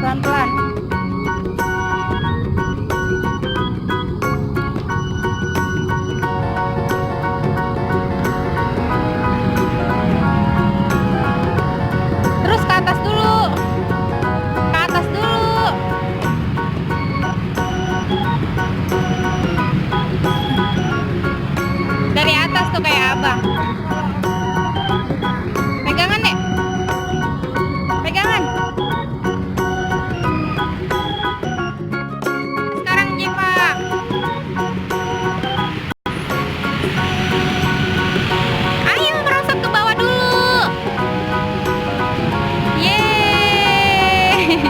pelan-pelan. Terus ke atas dulu. Ke atas dulu. Dari atas tuh kayak abang. Pegangan deh. Pegangan. Sekarang Jepa. Ayo merosot ke bawah dulu. Yeay.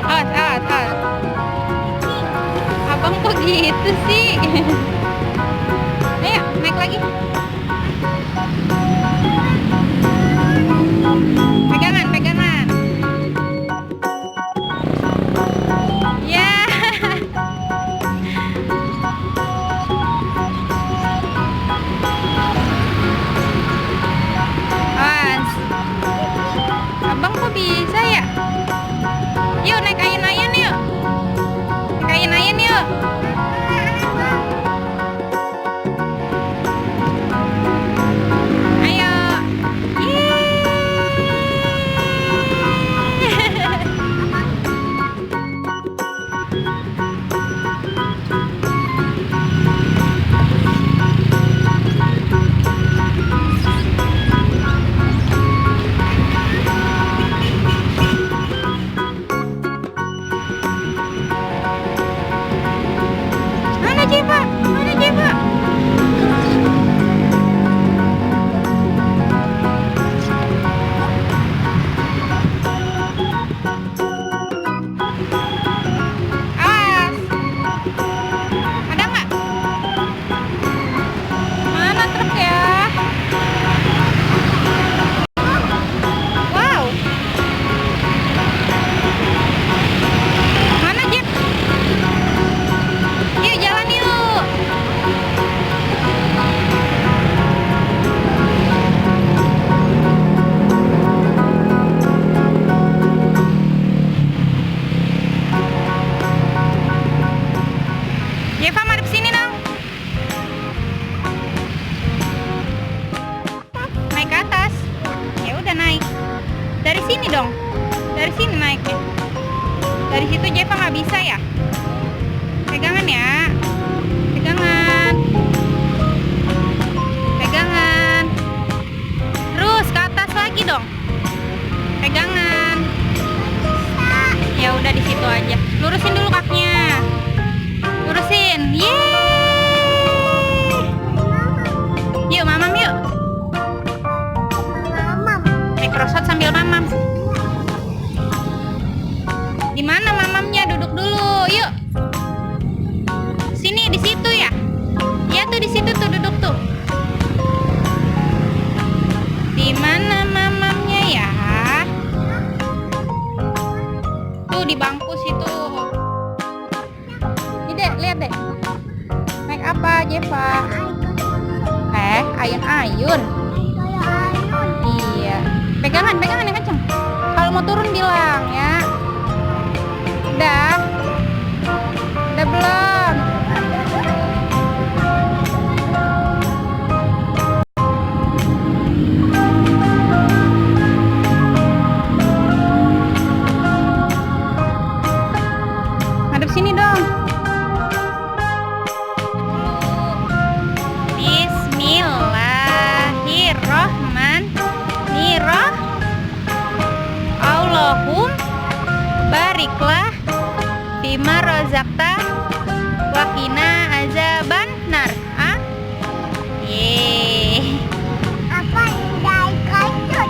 Awas, awas, awas. Abang kok gitu sih? Ayo, naik lagi. Pegangan, pegangan. Ya. Awas. Abang kok bisa ya? Yuk naik ayun-ayun yuk. Naik ayun-ayun yuk. Ayo. Mana Jepa? Mana Jepa? Awas. Ada nggak? Mana truk ya? Wow. Mana Jep? Yuk jalan yuk. Jeva madep sini dong. Naik ke atas. Ya udah naik. Dari sini dong. Dari sini naiknya. Dari situ Jeva nggak bisa ya. Pegangan ya. Pegangan. Pegangan. Terus ke atas lagi dong. Pegangan. Ya udah di situ aja. Lurusin dulu kakinya. Lurusin. Yeay. Yuk mamam yuk. Naik rosot sambil mamam. Di mana mamamnya? Duduk dulu. Yuk. Sini di situ ya. Ya tuh di situ tuh duduk tuh. Di mana mamamnya ya? Tuh di bangku situ. Ini dek, lihat dek. Naik apa Jeva? Ayun-ayun. Iya. Pegangan, pegangan yang kenceng. Kalau mau turun bilang ya. Udah. Udah belum? Hadap sini dong. Bismillahirrohmanirrohim. Allahum bariklah bima rozakta wakina azaban nar. Yeay. Apa udah ikut?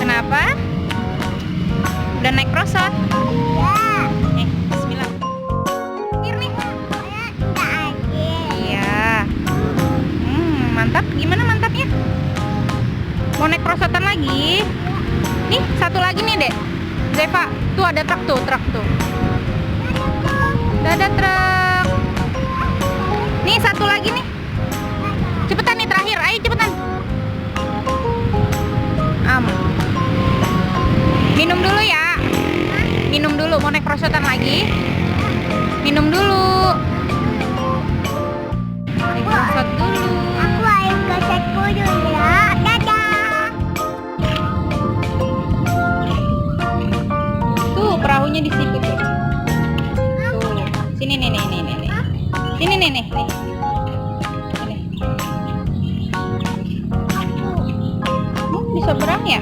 Kenapa? Udah naik rosot? Ya. Bismillah. Kir nih. Enggak aja. Iya. Mantap. Gimana mantapnya? Mau naik rosotan lagi? Nih, satu lagi nih, Dek. Zeva, tuh ada truk tuh, Udah ada truk. Nih, satu lagi nih. Cepetan nih terakhir. prosotan lagi? Minum dulu. Ayo prosot dulu. Aku air keset dulu ya. Dadah. Tuh, perahunya di situ tuh. Tuh, sini nih. Sini nih. Sini. Bisa berang ya?